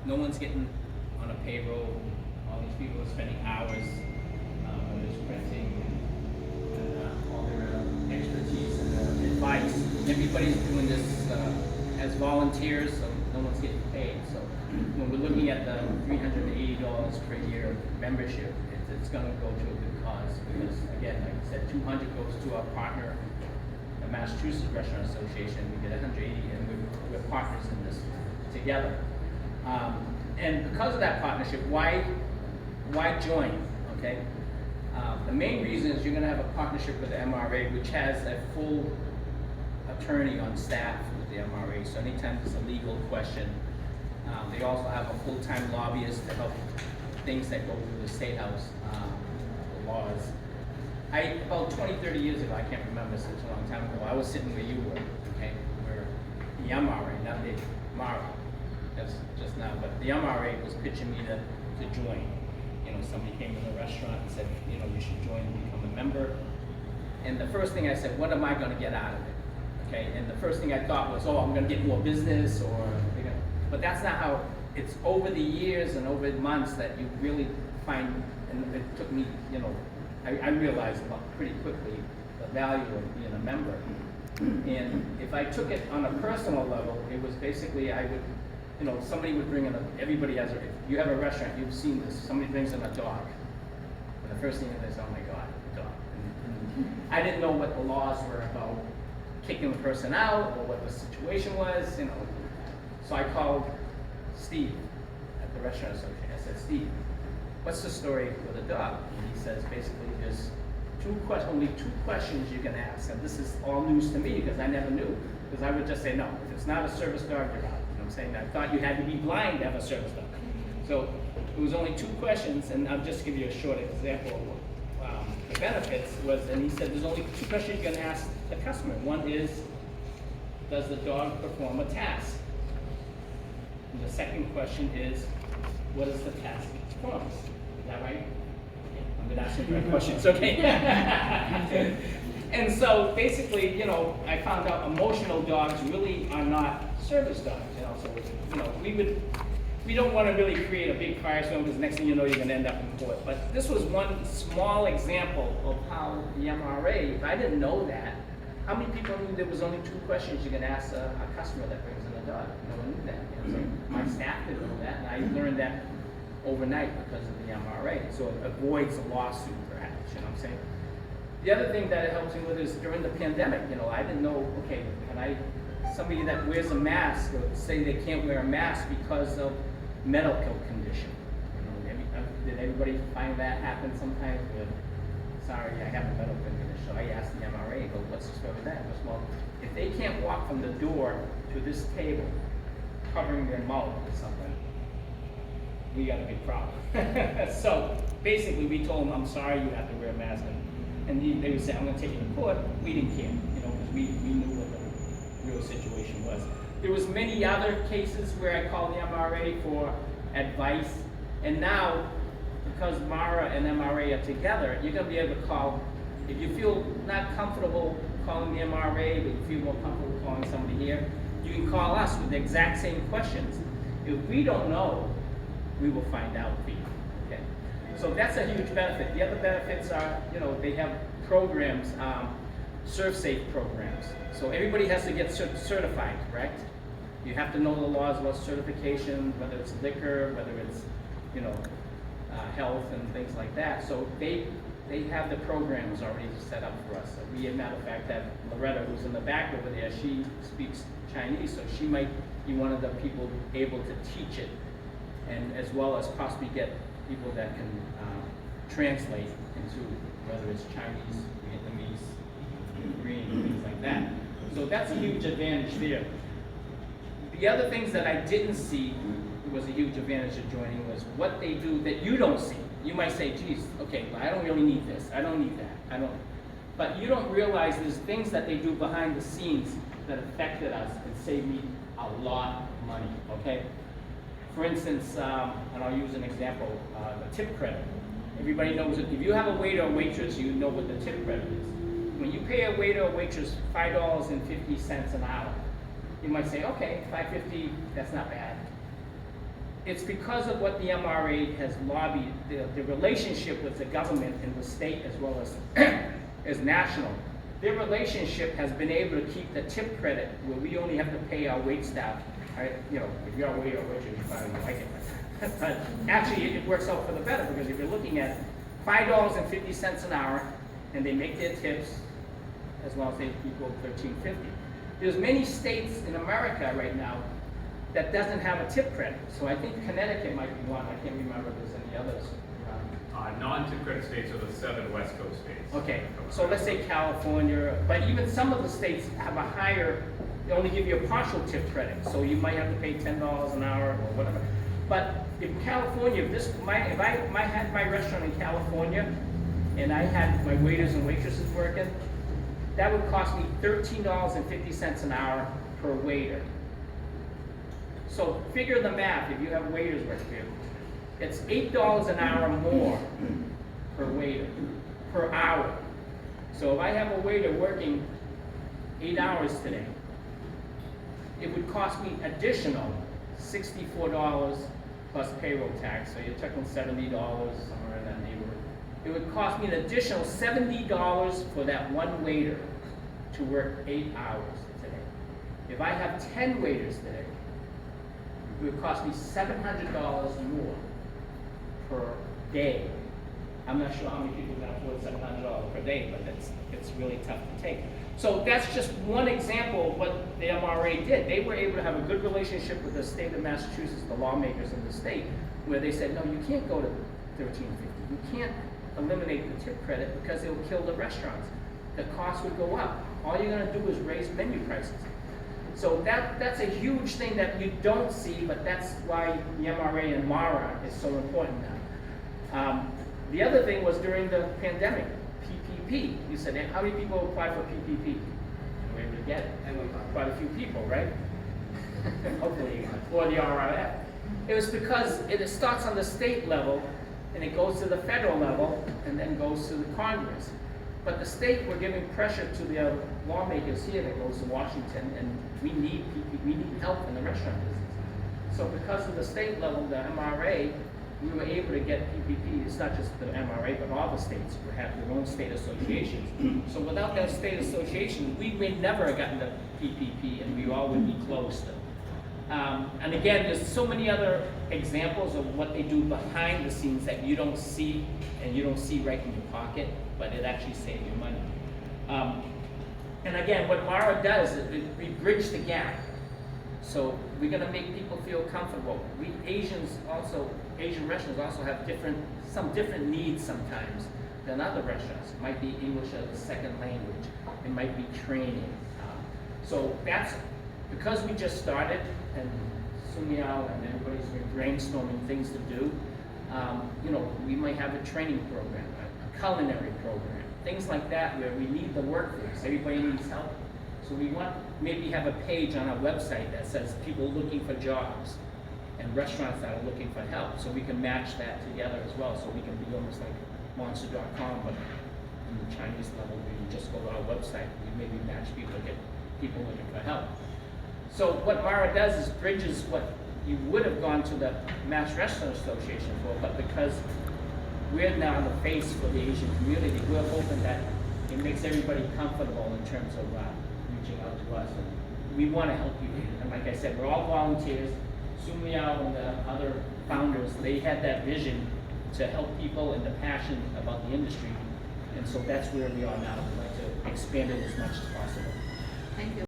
no one's getting on a payroll. All these people are spending hours on this printing and all their expertise and advice. Everybody's doing this as volunteers, so no one's getting paid. So when we're looking at the $380 per year membership, it's going to go to a good cause because, again, like I said, 200 goes to our partner, the Massachusetts Restaurant Association. We get 180, and we're partners in this together. And because of that partnership, why join? Okay. The main reason is you're going to have a partnership with the MRA, which has a full attorney on staff with the MRA. So anytime there's a legal question, they also have a full-time lobbyist to help things that go through the State House, the laws. About 20, 30 years ago, I can't remember, such a long time ago, I was sitting where you were, okay, where the MRA, not the MARA, that's just now, but the MRA was pitching me to join. You know, somebody came to the restaurant and said, you know, you should join and become a member. And the first thing I said, what am I going to get out of it? Okay, and the first thing I thought was, oh, I'm going to get more business, or, you know, but that's not how. It's over the years and over the months that you really find, and it took me, you know, I realized pretty quickly the value of being a member. And if I took it on a personal level, it was basically I would, you know, somebody would bring in everybody has if you have a restaurant, you've seen this, somebody brings in a dog. And the first thing is, oh my God, a dog. And I didn't know what the laws were about kicking the person out or what the situation was, you know. So I called Steve at the Restaurant Association. I said, Steve, what's the story with the dog? And he says, basically, there's only two questions you can ask. And this is all news to me because I never knew. Because I would just say, no, if it's not a service dog, you're out. You know what I'm saying? I thought you had to be blind to have a service dog. So it was only two questions, and I'll just give you a short example of the benefits was, and he said, there's only two questions you can ask the customer. One is, does the dog perform a task? And the second question is, what is the task it performs? Is that right? Okay. I'm going to ask you the right questions, okay? And so basically, you know, I found out emotional dogs really are not service dogs. You know, so you know, we don't want to really create a big firestorm because next thing you know, you're going to end up in court. But this was one small example of how the MRA, if I didn't know that, how many people knew there was only two questions you can ask a customer that brings in a dog? No one knew that. You know, so my staff didn't know that, and I learned that overnight because of the MRA. So it avoids a lawsuit, perhaps. You know what I'm saying? The other thing that it helps me with is during the pandemic. You know, I didn't know. Okay, somebody that wears a mask or say they can't wear a mask because of medical condition. You know, did everybody find that happen sometimes? Sorry, I have a medical condition. So I asked the MRA, go, what's the story with that? Goes, well, if they can't walk from the door to this table covering their mouth or something, we got a big problem. So basically we told them, I'm sorry, you have to wear a mask. And they would say, I'm going to take you to court. We didn't care, you know, because we knew what the real situation was. There was many other cases where I called the MRA for advice. And now, because MARA and MRA are together, you're going to be able to call. If you feel not comfortable calling the MRA, but you feel more comfortable calling somebody here, you can call us with the exact same questions. If we don't know, we will find out for you. Okay? So that's a huge benefit. The other benefits are, you know, they have programs, ServSafe programs. So everybody has to get certified, correct? You have to know the laws about certification, whether it's liquor, whether it's, you know, health and things like that. So they have the programs already set up for us. So we, as a matter of fact, have Loretta, who's in the back over there, she speaks Chinese, so she might be one of the people able to teach it, and as well as possibly get people that can translate into whether it's Chinese, Vietnamese, Korean, things like that. So that's a huge advantage there. The other things that I didn't see was a huge advantage of joining was what they do that you don't see. You might say, geez, okay, well, I don't really need this, I don't need that, but you don't realize there's things that they do behind the scenes that affected us and saved me a lot of money, okay? For instance, and I'll use an example, the tip credit. Everybody knows that if you have a waiter or waitress, you know what the tip credit is. When you pay a waiter or waitress $5.50 an hour, you might say, okay, $5.50, that's not bad. it's because of what the MRA has lobbied, the relationship with the government and the state as well as, as national. Their relationship has been able to keep the tip credit where we only have to pay our wait staff. You know, if you're a waiter or waitress, you probably like it. But actually, it works out for the better because if you're looking at $5.50 an hour and they make their tips as long as they equal $13.50. There's many states in America right now that doesn't have a tip credit. So I think Connecticut might be one. I can't remember if there's any others. Non-tip credit states are the 7 West Coast states. Okay, so let's say California, but even some of the states have a higher, they only give you a partial tip credit. So you might have to pay $10 an hour or whatever. But in California, if I had my restaurant in California and I had my waiters and waitresses working, that would cost me $13.50 an hour per waiter. So figure the math, if you have waiters working here, it's $8 an hour more per waiter, per hour. So if I have a waiter working 8 hours today, it would cost me additional $64 plus payroll tax, so you're talking $70 somewhere in that neighborhood. It would cost me an additional $70 for that one waiter to work 8 hours today. If I have 10 waiters today, it would cost me $700 more per day. I'm not sure how many people can afford $700 per day, but it's really tough to take. So that's just one example of what the MRA did. They were able to have a good relationship with the state of Massachusetts, the lawmakers in the state, where they said, no, you can't go to $13.50. You can't eliminate the tip credit because it will kill the restaurants. The cost would go up. All you're going to do is raise menu prices. So that's a huge thing that you don't see, but that's why the MRA and MARA is so important now. The other thing was during the pandemic, PPP. You said, how many people applied for PPP? You were able to get it. Quite a few people, right? Hopefully, or the RRF. It was because it starts on the state level, and it goes to the federal level, and then goes to the Congress. But the state were giving pressure to the lawmakers here that goes to Washington, and we need help in the restaurant business. So because of the state level, the MRA, we were able to get PPP. It's not just the MRA, but all the states have their own state associations. So without that state association, we may never have gotten the PPP, and we all would be closed. And again, there's so many other examples of what they do behind the scenes that you don't see, and you don't see right in your pocket, but it actually saves you money. And again, what MARA does is we bridge the gap. So we're going to make people feel comfortable. Asian restaurants also have some different needs sometimes than other restaurants. It might be English as a second language. It might be training. So that's because we just started, and Sumiao and everybody's been brainstorming things to do. We might have a training program, a culinary program, things like that where we need the workforce. Everybody needs help. So we want maybe have a page on our website that says people looking for jobs and restaurants that are looking for help. So we can match that together as well. So we can be almost like Monster.com, but in the Chinese level, we just go to our website. We maybe match people to get people looking for help. So what MARA does is bridges what you would have gone to the Mass Restaurant Association for, but because we're now the face for the Asian community, we're hoping that it makes everybody comfortable in terms of reaching out to us. And we want to help you. And like I said, we're all volunteers. Sumiao and the other founders, they had that vision to help people and the passion about the industry. And so that's where we are now. We'd like to expand it as much as possible. Thank you.